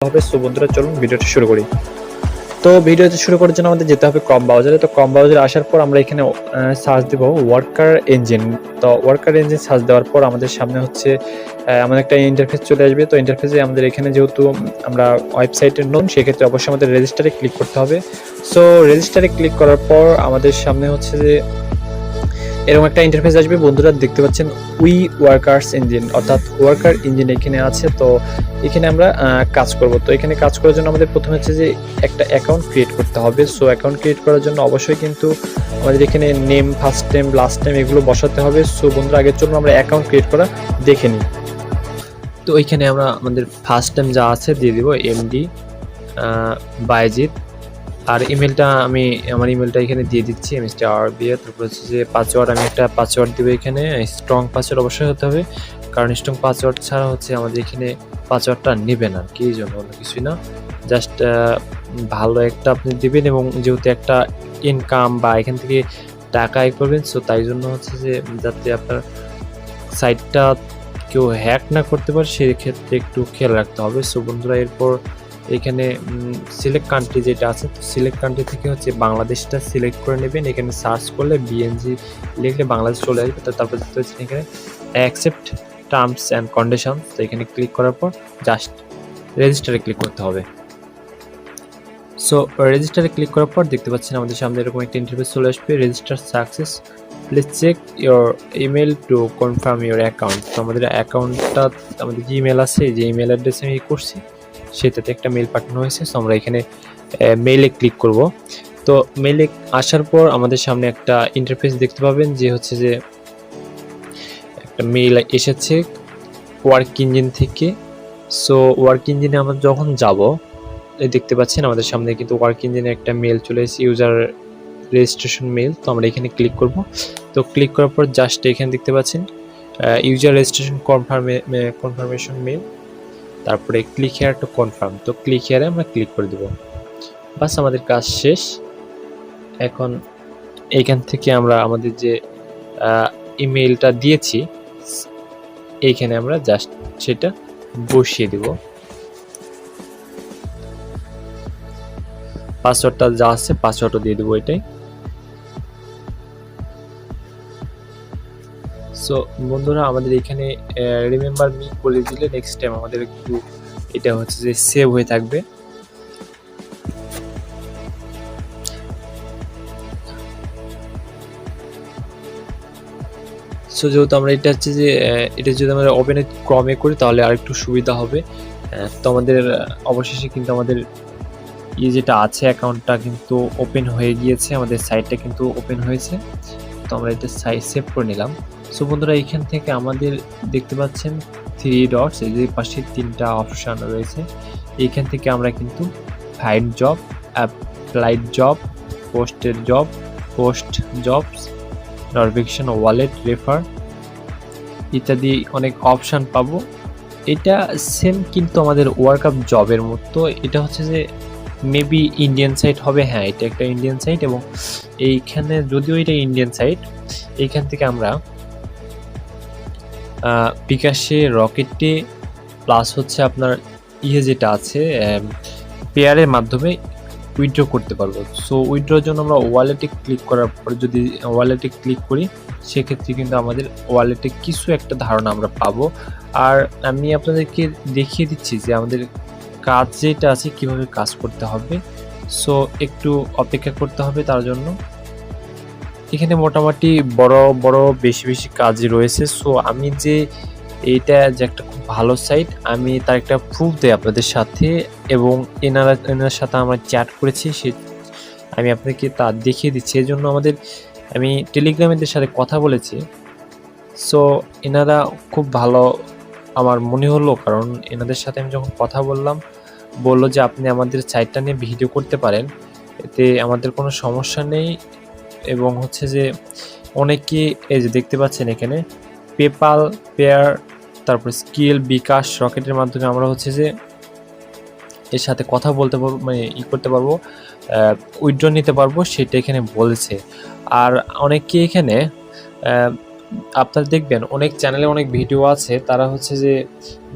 হবে। সো বন্ধুরা চলুন ভিডিওটা শুরু করি। তো ভিডিওতে শুরু করার জন্য আমাদের যেতে হবে ক্রম ব্রাউজারে। তো ক্রম ব্রাউজারে আসার পর আমরা এখানে সার্চ দেব ওয়ার্কার ইঞ্জিন। তো ওয়ার্কার ইঞ্জিন সার্চ দেওয়ার পর আমাদের সামনে হচ্ছে আমাদের একটা ইন্টারফেস চলে আসবে। তো ইন্টারফেসে আমাদের এখানে যেহেতু আমরা ওয়েবসাইটের নতুন, সেক্ষেত্রে অবশ্যই আমাদের রেজিস্টারে ক্লিক করতে হবে। সো রেজিস্টারে ক্লিক করার পর আমাদের সামনে হচ্ছে যে এরকম একটা ইন্টারফেস আসবে। বন্ধুরা দেখতে পাচ্ছেন উই ওয়ার্কার্স ইঞ্জিন, অর্থাৎ ওয়ার্কার ইঞ্জিন এখানে আছে। তো এখানে আমরা কাজ করব। তো এখানে কাজ করার জন্য আমাদের প্রথমে হচ্ছে যে একটা অ্যাকাউন্ট ক্রিয়েট করতে হবে। সো অ্যাকাউন্ট ক্রিয়েট করার জন্য অবশ্যই কিন্তু আমাদের এখানে name, first name, last name এগুলো বসাতে হবে। সো বন্ধুরা আগের জন্য আমরা অ্যাকাউন্ট ক্রিয়েট করা দেখে নিই। তো এখানে আমরা আমাদের ফার্স্ট নেম যা আছে দিয়ে দিব এমডি বায়েজিদ। আর ইমেলটা আমি আমার ইমেলটা এখানে দিয়ে দিচ্ছি mr.rb। তারপর হচ্ছে যে পাসওয়ার্ড, আমি একটা পাসওয়ার্ড দিব। এখানে স্ট্রং পাসওয়ার্ড অবশ্যই হতে হবে, কারণ স্ট্রং পাসওয়ার্ড ছাড়া হচ্ছে আমাদের এখানে পাসওয়ার্ডটা নেবে না। কি জন্য অন্য কিছুই না, জাস্ট ভালো একটা আপনি দিবেন। এবং যেহেতু একটা ইনকাম বা এখান থেকে টাকা আয় করবেন, সো তাই জন্য হচ্ছে যে যাতে আপনার সাইটটা কেউ হ্যাক না করতে পারে সেক্ষেত্রে একটু খেয়াল রাখতে হবে। সো বন্ধুরা এরপর এখানে সিলেক্ট কান্ট্রি যেটা আছে, তো সিলেক্ট কান্ট্রি থেকে হচ্ছে বাংলাদেশটা সিলেক্ট করে নেবেন। এখানে সার্চ করলে বিএনজি লিখলে বাংলাদেশ চলে আসবে। তো তারপর দেখতে পাচ্ছেন এখানে অ্যাকসেপ্ট টার্মস অ্যান্ড কন্ডিশনস। তো এখানে ক্লিক করার পর জাস্ট রেজিস্টারে ক্লিক করতে হবে। সো রেজিস্টারে ক্লিক করার পর দেখতে পাচ্ছেন আমাদের সামনে এরকম একটা ইন্টারফেস চলে আসবে, register success, please check your email to confirm your account. তো আমাদের অ্যাকাউন্টটা, আমাদের যে ইমেল আছে, যে ইমেল অ্যাড্রেসে আমি করছি সেটাতে একটা মেল পাঠানো হয়েছে। সো আমরা এখানে মেইলে ক্লিক করব। তো মেইলে আসার পর আমাদের সামনে একটা ইন্টারফেস দেখতে পাবেন, যে হচ্ছে যে একটা মেইল এসেছে ওয়ার্ক ইঞ্জিন থেকে। সো ওয়ার্ক ইঞ্জিনে আমরা যখন যাব, দেখতে পাচ্ছেন আমাদের সামনে কিন্তু ওয়ার্ক ইঞ্জিনে একটা মেল চলে এসেছে, ইউজার রেজিস্ট্রেশন মেল। তো আমরা এখানে ক্লিক করব। তো ক্লিক করার পর জাস্ট এখানে দেখতে পাচ্ছেন ইউজার রেজিস্ট্রেশন কনফার্মেশন মেল, তারপরে ক্লিক হেয়ার টু কনফার্ম। তো ক্লিক হেয়ারে আমরা ক্লিক করে দেব। বাস আমাদের কাজ শেষ। এখন এইখান থেকে আমরা আমাদের যে ইমেইলটা দিয়েছি এইখানে আমরা জাস্ট সেটা বসিয়ে দেব। পাসওয়ার্ডটা যা আছে পাসওয়ার্ডও দিয়ে দেবো এটাই। সো বন্ধুরা আমাদের এখানে রিমেম্বার মি করে দিলে নেক্সট টাইম আমাদের একটু এটা হচ্ছে যে সেভ হয়ে থাকবে। সো যেহেতু আমরা এটা হচ্ছে যে এটা যদি আমরা ওপেনে ক্রমে করি তাহলে আর একটু সুবিধা হবে। তো আমাদের অবশেষে কিন্তু আমাদের যেটা আছে অ্যাকাউন্টটা কিন্তু ওপেন হয়ে গিয়েছে, আমাদের সাইটটা কিন্তু ওপেন হয়েছে। তো আমরা এটা সাইট সেভ করে নিলাম। সো বন্ধুরা এখান থেকে আমাদের দেখতে পাচ্ছেন 3 ডটস, এই যে পাশে 3টা অপশন রয়েছে। এইখান থেকে আমরা কিন্তু find job, applied job, posted job, post jobs, notification, wallet, refer ইত্যাদি অনেক অপশান পাবো। এটা সেম কিন্তু আমাদের ওয়ার্কআপ জবের মতো। এটা হচ্ছে যে মেবি ইন্ডিয়ান সাইট হবে। হ্যাঁ, এটা একটা ইন্ডিয়ান সাইট, এবং এইখানে যদিও এটা ইন্ডিয়ান সাইট, এইখান থেকে আমরা বিকাশে, রকেটে প্লাস হচ্ছে আপনার যেটা আছে পেয়ারের মাধ্যমে উইথড্র করতে পারবো। সো উইথড্রর জন্য আমরা ওয়ালেটে ক্লিক করার পর যদি ওয়ালেটে ক্লিক করি সেক্ষেত্রে কিন্তু আমাদের ওয়ালেটে কিছু একটা ধারণা আমরা পাবো। আর আমি আপনাদেরকে দেখিয়ে দিচ্ছি যে আমাদের কাজ যেটা আছে কিভাবে কাজ করতে হবে। সো একটু অপেক্ষা করতে হবে তার জন্য। এখানে মোটামুটি বড় বেশি কাজ রয়েছে। সো আমি যে এইটা যে একটা খুব ভালো সাইট, আমি তার একটা প্রুফ দেই আপনাদের সাথে, এবং এনার সাথে আমরা চ্যাট করেছি, সে আমি আপনাকে তা দেখিয়ে দিচ্ছি। এই জন্য আমি টেলিগ্রামের সাথে কথা বলেছি। সো এনারা খুব ভালো আমার মনে হলো, কারণ এনাদের সাথে আমি যখন কথা বললো যে আপনি আমাদের সাইটটা নিয়ে ভিডিও করতে পারেন, এতে আমাদের কোনো সমস্যা নেই। এবং হচ্ছে যে অনেকে এই যে দেখতে পাচ্ছেন এখানে পেপাল, পেয়ার, তারপর স্কিল, বিকাশ, রকেটের মাধ্যমে আমরা হচ্ছে যে এর সাথে কথা বলতে পারবো, মানে করতে পারবো, উইথড্র নিতে পারবো, সেটা এখানে বলেছে। আর অনেকে এখানে আপনারা দেখবেন অনেক চ্যানেলে অনেক ভিডিও আছে, তারা হচ্ছে যে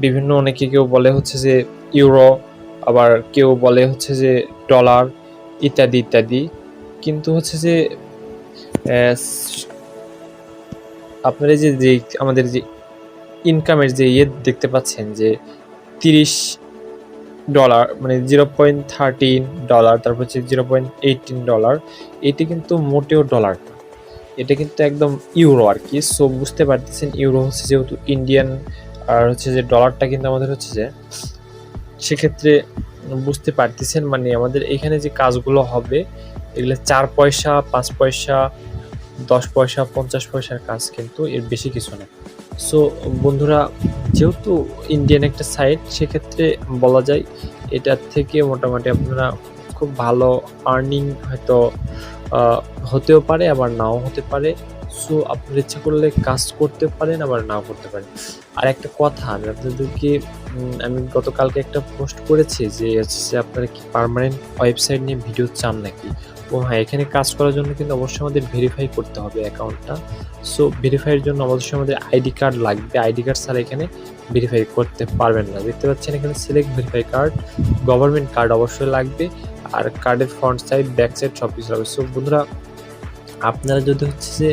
বিভিন্ন অনেকে কেউ বলে হচ্ছে যে ইউরো, আবার কেউ বলে হচ্ছে যে ডলার ইত্যাদি ইত্যাদি। কিন্তু হচ্ছে যে আপনারা যে আমাদের যে ইনকামের যে দেখতে পাচ্ছেন যে $30 মানে $0.13, তারপর হচ্ছে $0.18, এটি কিন্তু মোটেও ডলার না, এটা কিন্তু একদম ইউরো আর কি। সো বুঝতে পারতেছেন ইউরো হচ্ছে যেহেতু ইন্ডিয়ান, আর হচ্ছে যে ডলারটা কিন্তু আমাদের হচ্ছে যে, সেক্ষেত্রে বুঝতে পারতেছেন মানে আমাদের এখানে যে কাজগুলো হবে এগুলো 4 পয়সা 5 পয়সা 10 পয়সা 50 পয়সার কাজ, কিন্তু এর বেশি কিছু না। সো বন্ধুরা, যেহেতু ইন্ডিয়ান একটা সাইট, সেক্ষেত্রে বলা যায় এটার থেকে মোটামুটি আপনারা খুব ভালো আর্নিং হয়তো হতেও পারে, আবার নাও হতে পারে। সো আপনার ইচ্ছা করলে কাজ করতে পারেন, আবার নাও করতে পারেন। আর একটা কথা আমি আপনাদেরকে, আমি গতকালকে একটা পোস্ট করেছি যে হচ্ছে আপনারা কি পার্মানেন্ট ওয়েবসাইট নিয়ে ভিডিও চান নাকি? ও হ্যাঁ, এখানে কাজ করার জন্য কিন্তু অবশ্যই আমাদের ভেরিফাই করতে হবে অ্যাকাউন্টটা। সো ভেরিফাইয়ের জন্য অবশ্যই আমাদের আইডি কার্ড লাগবে। আইডি কার্ড ছাড়া এখানে ভেরিফাই করতে পারবেন না। দেখতে পাচ্ছেন এখানে select verify card, government card অবশ্যই লাগবে, আর কার্ডের ফ্রন্ট সাইড ব্যাক সাইড সব কিছু লাগবে। সো বন্ধুরা, আপনারা যদি হচ্ছে যে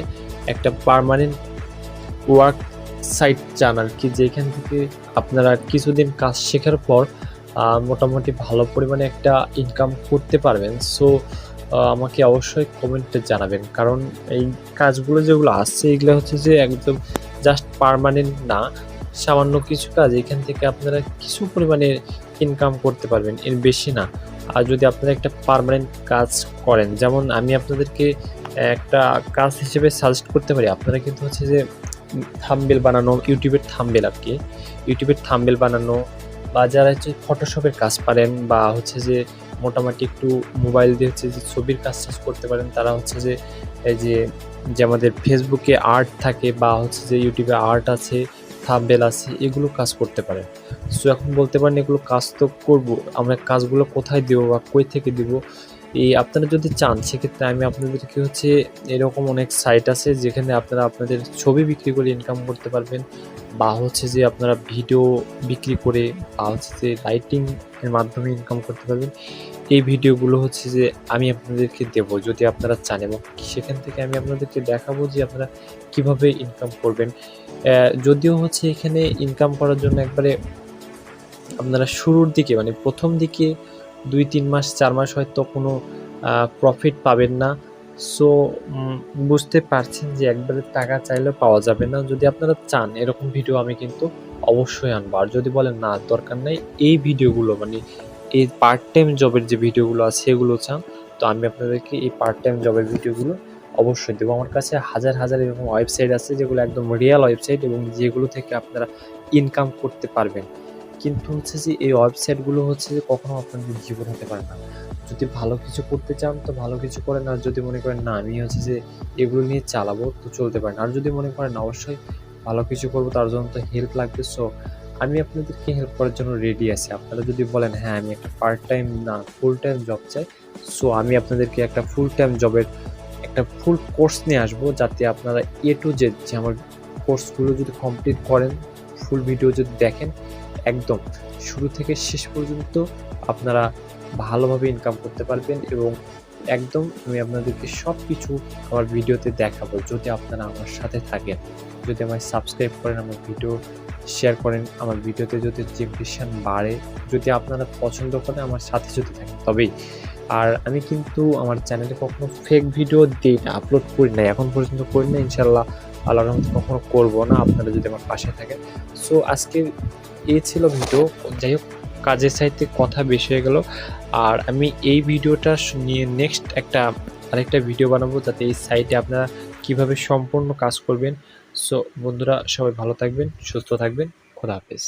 একটা পার্মানেন্ট ওয়ার্ক সাইট চান আর কি, যেখান থেকে আপনারা কিছুদিন কাজ শেখার পর মোটামুটি ভালো পরিমাণে একটা ইনকাম করতে পারবেন, সো আমাকে অবশ্যই কমেন্টে জানাবেন। কারণ এই কাজগুলো যেগুলো আসছে এগুলো হচ্ছে যে একদম জাস্ট পার্মানেন্ট না, সামান্য কিছু কাজ, এখান থেকে আপনারা কিছু পরিমাণে ইনকাম করতে পারবেন, এর বেশি না। আর যদি আপনারা একটা পার্মানেন্ট কাজ করেন, যেমন আমি আপনাদেরকে একটা কাজ হিসেবে সাজেস্ট করতে পারি, আপনারা কিন্তু হচ্ছে যে থাম্বনেল বানানো, ইউটিউবের থাম্বনেল আর কি, ইউটিউবের থাম্বনেল বানানো, বা যারা হচ্ছে ফটোশপের কাজ পারেন, বা হচ্ছে যে মোটামুটি একটু মোবাইল দিয়ে হচ্ছে যে ছবির কাজ টাজ করতে পারেন, তারা হচ্ছে যে এই যে আমাদের ফেসবুকে আর্ট থাকে, বা হচ্ছে যে ইউটিউবে আর্ট আছে, থাম্বনেল আছে, এগুলো কাজ করতে পারেন। সো এখন বলতে পারেন এগুলো কাজ তো করবো, আমরা কাজগুলো কোথায় দেবো বা কই থেকে দেবো? এই আপনারা যদি চান, সেক্ষেত্রে আমি আপনাদেরকে হচ্ছে এরকম অনেক সাইট আছে যেখানে আপনারা আপনাদের ছবি বিক্রি করে ইনকাম করতে পারবেন, বা হচ্ছে যে আপনারা ভিডিও বিক্রি করে, বা হচ্ছে যে রাইটিং এর মাধ্যমে ইনকাম করতে পারবেন। এই ভিডিওগুলো হচ্ছে যে আমি আপনাদেরকে দেবো যদি আপনারা চান, এবং সেখান থেকে আমি আপনাদেরকে দেখাবো যে আপনারা কিভাবে ইনকাম করবেন। যদিও হচ্ছে এখানে ইনকাম করার জন্য একবারে আপনারা শুরুর দিকে মানে প্রথম দিকে 2-3 মাস 4 মাস হয়তো কোনো প্রফিট পাবেন না। সো বুঝতে পারছেন যে একবারে টাকা চাইলেও পাওয়া যাবে না। যদি আপনারা চান এরকম ভিডিও আমি কিন্তু অবশ্যই আনবো। আর যদি বলেন না দরকার নাই, এই ভিডিওগুলো মানে এই পার্ট টাইম জবের যে ভিডিওগুলো আছে সেগুলো চান, তো আমি আপনাদেরকে এই পার্ট টাইম জবের ভিডিওগুলো অবশ্যই দেবো। আমার কাছে হাজার হাজার এরকম ওয়েবসাইট আছে যেগুলো একদম রিয়েল ওয়েবসাইট, এবং যেগুলো থেকে আপনারা ইনকাম করতে পারবেন। কিন্তু হচ্ছে যে এই ওয়েবসাইটগুলো হচ্ছে যে কখনো আপনাদের জীবন হতে পারে না। যদি ভালো কিছু করতে চান তো ভালো কিছু করেন, আর যদি মনে করেন না আমি হচ্ছে যে এগুলো নিয়ে চালাবো, তো চলতে পারেন। আর যদি মনে করেন অবশ্যই ভালো কিছু করবো, তার জন্য তো হেল্প লাগবে। সো আমি আপনাদেরকে হেল্প করার জন্য রেডি আছি। আপনারা যদি বলেন হ্যাঁ আমি একটা পার্ট টাইম না ফুল টাইম জব চাই, সো আমি আপনাদেরকে একটা ফুল টাইম জবের একটা ফুল কোর্স নিয়ে আসবো, যাতে আপনারা A to Z যে আমার কোর্সগুলো যদি কমপ্লিট করেন, ফুল ভিডিও যদি দেখেন, একদম শুরু থেকে শেষ পর্যন্ত আপনারা ভালোভাবে ইনকাম করতে পারবেন। এবং একদম আমি আপনাদেরকে সব কিছু আমার ভিডিওতে দেখাবো, যদি আপনারা আমার সাথে থাকেন, যদি আমায় সাবস্ক্রাইব করেন, আমার ভিডিও শেয়ার করেন, আমার ভিডিওতে যদি ইমপ্রেশন বাড়ে, যদি আপনারা পছন্দ করেন, আমার সাথে যদি থাকেন তবেই। আর আমি কিন্তু আমার চ্যানেলে কখনো ফেক ভিডিও দিই না, আপলোড করি না, এখন পর্যন্ত করি না, ইনশাল্লাহ আল্লাহর রহমতে কখনো করবো না, আপনারা যদি আমার পাশে থাকেন। সো আজকে এই ছিল ভিডিও। যাই হোক, কাজের সাইতে কথা বেশি হয়ে গেল, আর আমি এই ভিডিওটা নিয়ে নেক্সট আরেকটা ভিডিও বানাবো, যাতে এই সাইটে আপনারা কিভাবে সম্পূর্ণ কাজ করবেন। সো বন্ধুরা, সবাই ভালো থাকবেন, সুস্থ থাকবেন, খোদা হাফেজ।